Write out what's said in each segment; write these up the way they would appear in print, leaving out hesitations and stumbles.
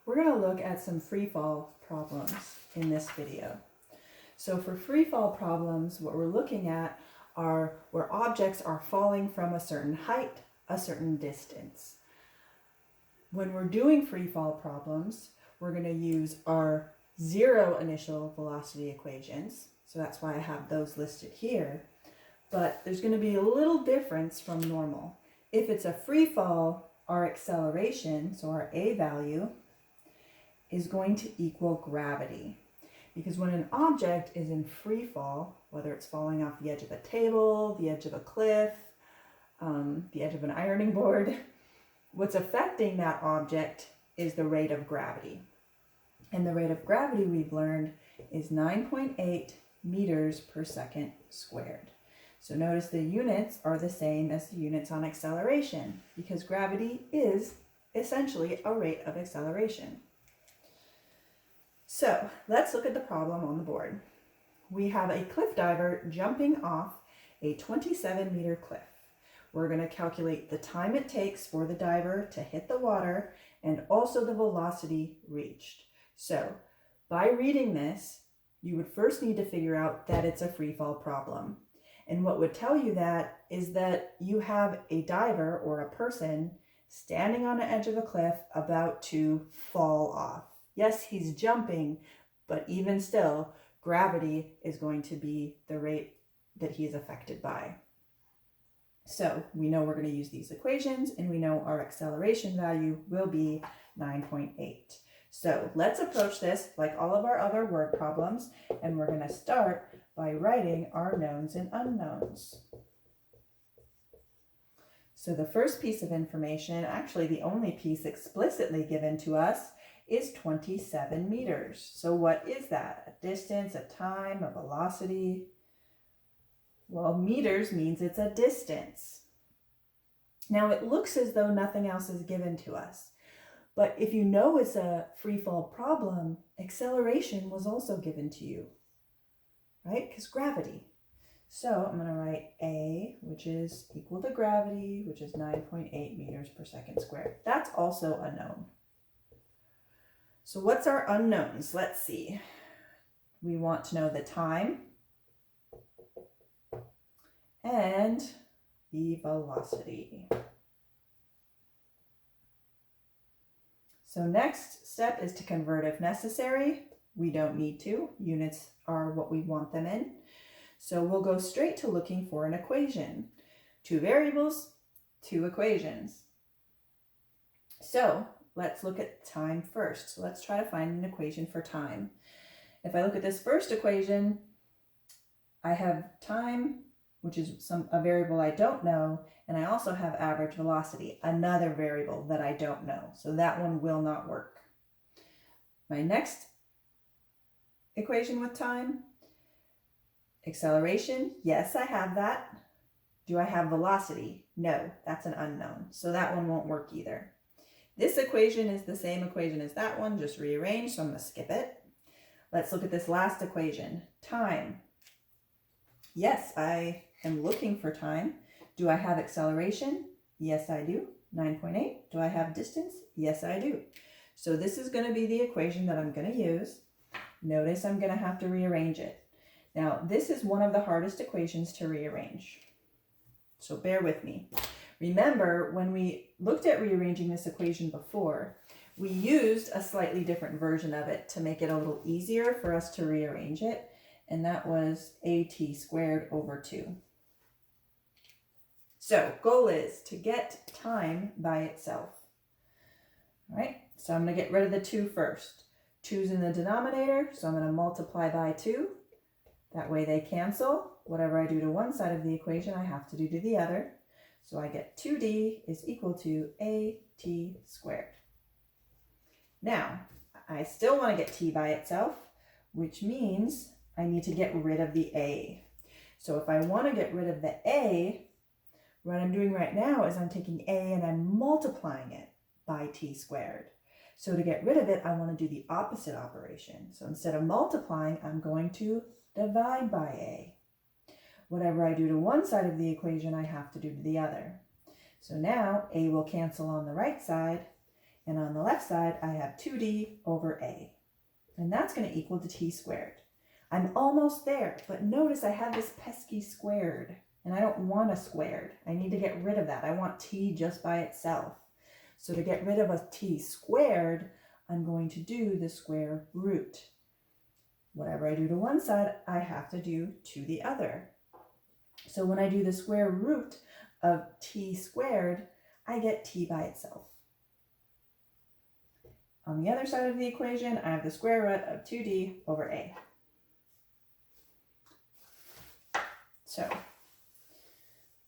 We're going to look at some free fall problems in this video. So for free fall problems, what we're looking at are where objects are falling from a certain height, a certain distance. When we're doing free fall problems, we're going to use our zero initial velocity equations. So that's why I have those listed here. But there's going to be a little difference from normal. If it's a free fall, our acceleration, so our A value, is going to equal gravity. Because when an object is in free fall, whether it's falling off the edge of a table, the edge of a cliff, the edge of an ironing board, what's affecting that object is the rate of gravity. And the rate of gravity we've learned is 9.8 meters per second squared. So notice the units are the same as the units on acceleration because gravity is essentially a rate of acceleration. So let's look at the problem on the board. We have a cliff diver jumping off a 27-meter cliff. We're going to calculate the time it takes for the diver to hit the water and also the velocity reached. So by reading this, you would first need to figure out that it's a free fall problem. And what would tell you that is that you have a diver or a person standing on the edge of a cliff about to fall off. Yes, he's jumping, but even still, gravity is going to be the rate that he is affected by. So we know we're going to use these equations, and we know our acceleration value will be 9.8. So let's approach this like all of our other word problems, and we're going to start by writing our knowns and unknowns. So the first piece of information, actually the only piece explicitly given to us, is 27 meters. So what is that? A distance, a time, a velocity? Well, meters means it's a distance. Now it looks as though nothing else is given to us. But if you know it's a free fall problem, acceleration was also given to you, right? Because gravity. So I'm going to write A, which is equal to gravity, which is 9.8 meters per second squared. That's also a known. So what's our unknowns? Let's see. We want to know the time and the velocity. So next step is to convert if necessary. We don't need to. Units are what we want them in. So we'll go straight to looking for an equation. Two variables, two equations. So let's look at time first. So let's try to find an equation for time. If I look at this first equation, I have time, which is a variable I don't know, and I also have average velocity, another variable that I don't know. So that one will not work. My next equation with time, acceleration, yes, I have that. Do I have velocity? No, that's an unknown. So that one won't work either. This equation is the same equation as that one, just rearranged, so I'm going to skip it. Let's look at this last equation, time. Yes, I am looking for time. Do I have acceleration? Yes, I do. 9.8. Do I have distance? Yes, I do. So this is going to be the equation that I'm going to use. Notice I'm going to have to rearrange it. Now, this is one of the hardest equations to rearrange. So bear with me. Remember, when we looked at rearranging this equation before, we used a slightly different version of it to make it a little easier for us to rearrange it, and that was AT squared over 2. So, goal is to get time by itself. All right, so I'm going to get rid of the 2 first. 2's in the denominator, so I'm going to multiply by 2. That way they cancel. Whatever I do to one side of the equation, I have to do to the other. So I get 2D is equal to AT squared. Now, I still want to get T by itself, which means I need to get rid of the A. So if I want to get rid of the A, what I'm doing right now is I'm taking A and I'm multiplying it by T squared. So to get rid of it, I want to do the opposite operation. So instead of multiplying, I'm going to divide by A. Whatever I do to one side of the equation, I have to do to the other. So now A will cancel on the right side, And on the left side, I have 2d over a. And that's going to equal to t squared. I'm almost there, but notice I have this pesky squared, and I don't want a squared. I need to get rid of that. I want t just by itself. So to get rid of a t squared, I'm going to do the square root. Whatever I do to one side, I have to do to the other. So when I do the square root of t squared, I get t by itself. On the other side of the equation, I have the square root of 2d over a. So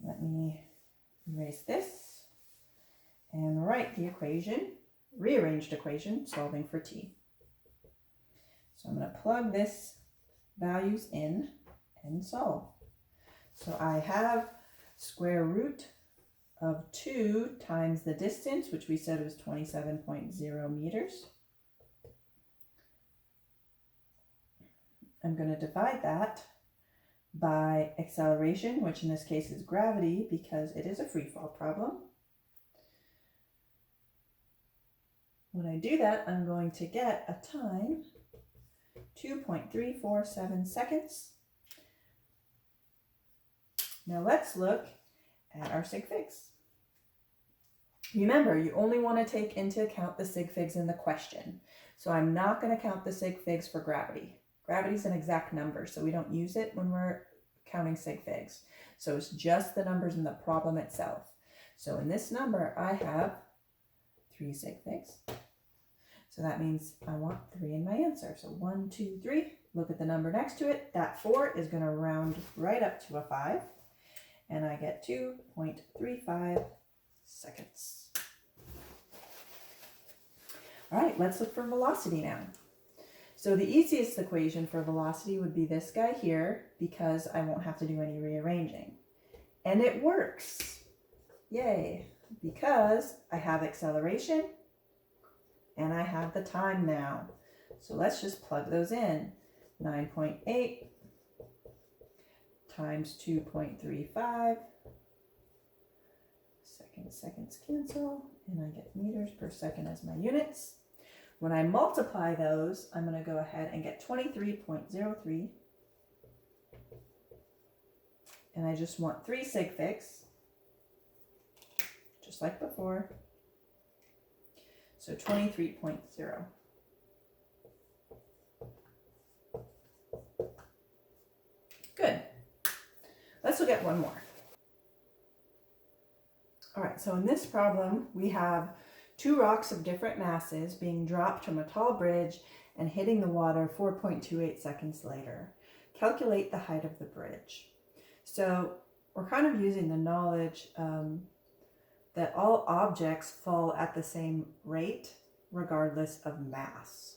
let me erase this and write the equation, rearranged equation, solving for t. So I'm going to plug this values in and solve. So I have square root of 2 times the distance, which we said was 27.0 meters. I'm going to divide that by acceleration, which in this case is gravity because it is a free fall problem. When I do that, I'm going to get a time 2.347 seconds. Now let's look at our sig figs. Remember, you only want to take into account the sig figs in the question. So I'm not going to count the sig figs for gravity. Gravity is an exact number, so we don't use it when we're counting sig figs. So it's just the numbers in the problem itself. So in this number, I have 3 sig figs. So that means I want 3 in my answer. So 1, 2, 3. Look at the number next to it. That 4 is going to round right up to a 5. And I get 2.35 seconds. All right, let's look for velocity now. So the easiest equation for velocity would be this guy here because I won't have to do any rearranging. And it works. Yay. Because I have acceleration and I have the time now. So let's just plug those in. 9.8 times 2.35. Seconds cancel, and I get meters per second as my units. When I multiply those, I'm going to go ahead and get 23.03. And I just want 3 sig figs, just like before. So 23.0. Good. Let's look at one more. All right, so in this problem, we have 2 rocks of different masses being dropped from a tall bridge and hitting the water 4.28 seconds later. Calculate the height of the bridge. So we're kind of using the knowledge that all objects fall at the same rate regardless of mass.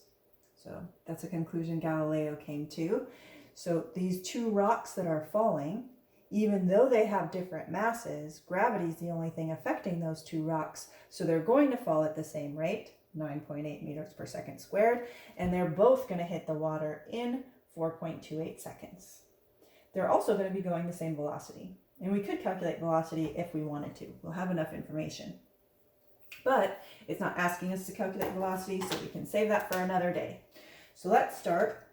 So that's a conclusion Galileo came to. So these 2 rocks that are falling, even though they have different masses, gravity is the only thing affecting those 2 rocks. So they're going to fall at the same rate, 9.8 meters per second squared, and they're both going to hit the water in 4.28 seconds. They're also going to be going the same velocity. And we could calculate velocity if we wanted to. We'll have enough information. But it's not asking us to calculate velocity, so we can save that for another day. So let's start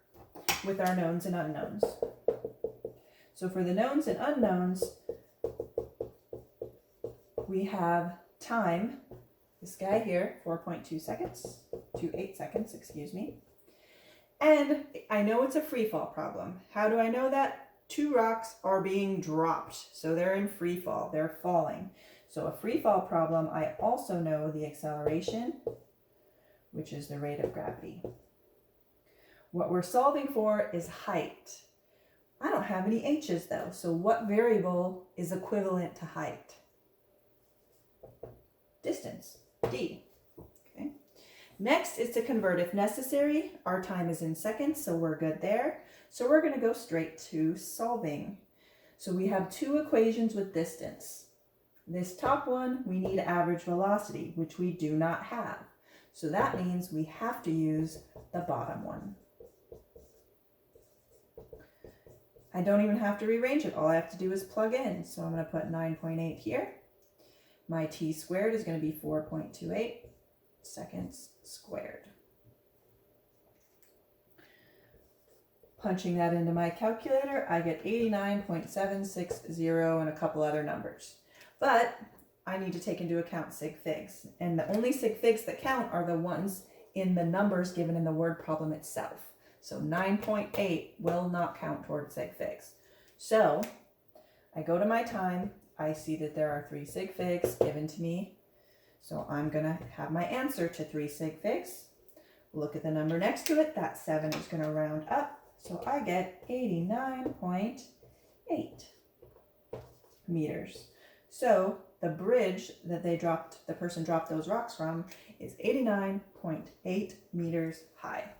with our knowns and unknowns. So for the knowns and unknowns, we have time, this guy here, 4.2 seconds, 28 seconds, excuse me. And I know it's a free fall problem. How do I know that? 2 rocks are being dropped, so they're in free fall, they're falling. So a free fall problem, I also know the acceleration, which is the rate of gravity. What we're solving for is height. I don't have any h's though, so what variable is equivalent to height? Distance, d. Okay. Next is to convert if necessary. Our time is in seconds, so we're good there. So we're going to go straight to solving. So we have 2 equations with distance. This top one, we need average velocity, which we do not have. So that means we have to use the bottom one. I don't even have to rearrange it. All I have to do is plug in. So I'm going to put 9.8 here. My t squared is going to be 4.28. seconds squared. Punching that into my calculator, I get 89.760 and a couple other numbers. But I need to take into account sig figs. And the only sig figs that count are the ones in the numbers given in the word problem itself. So 9.8 will not count toward sig figs. So I go to my time. I see that there are 3 sig figs given to me. So I'm going to have my answer to 3 sig figs. Look at the number next to it. That 7 is going to round up. So I get 89.8 meters. So the bridge that the person dropped those rocks from is 89.8 meters high.